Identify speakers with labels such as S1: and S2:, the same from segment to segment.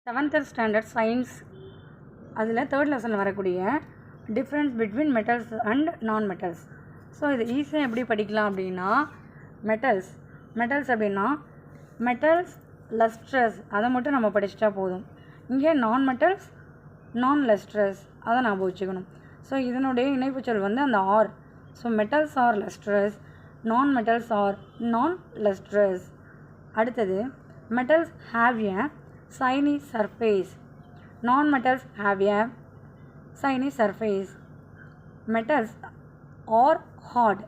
S1: 7th standard science அதில் 3rd லெசனில் வரக்கூடிய டிஃப்ரென்ஸ் பிட்வீன் மெட்டல்ஸ் அண்ட் நான் மெட்டல்ஸ். ஸோ இது ஈஸியாக எப்படி படிக்கலாம் அப்படின்னா, மெட்டல்ஸ் அப்படின்னா மெட்டல்ஸ் லஸ்ட்ரஸ் அதை மட்டும் நம்ம படிச்சிட்டா போதும். இங்கே நான் மெட்டல்ஸ் நான் லஸ்ட்ரஸ் அதை நாம் வச்சுக்கணும். ஸோ இதனுடைய இணைப்புச்சொல் வந்து அந்த are. So metals are lustrous, non metals are non lustrous. அடுத்தது metals have a shiny surface, non-metals have a shiny surface. Metals are hard,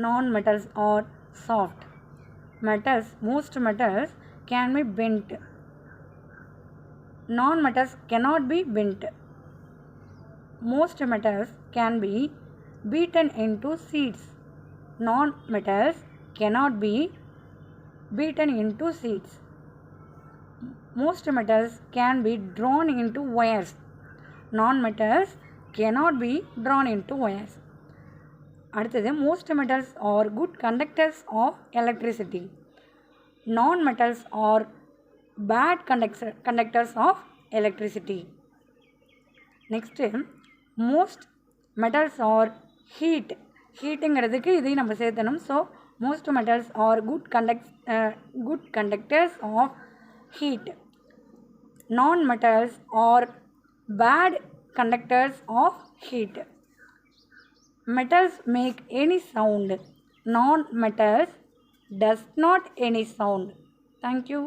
S1: non-metals are soft. Most metals can be bent, non-metals cannot be bent. Most metals can be beaten into sheets, non-metals cannot be beaten into sheets. Most metals can be drawn into wires, non-metals cannot be drawn into wires. அடுத்தது most metals are good conductors of electricity, non-metals are bad conductors of electricity. Next, most metals are heatங்கிறதுக்கு இதையும் நம்ம சேர்த்தணும். So most metals are good conductors of heat, non-metals are bad conductors of heat. Metals make any sound, non-metals does not any sound. Thank you.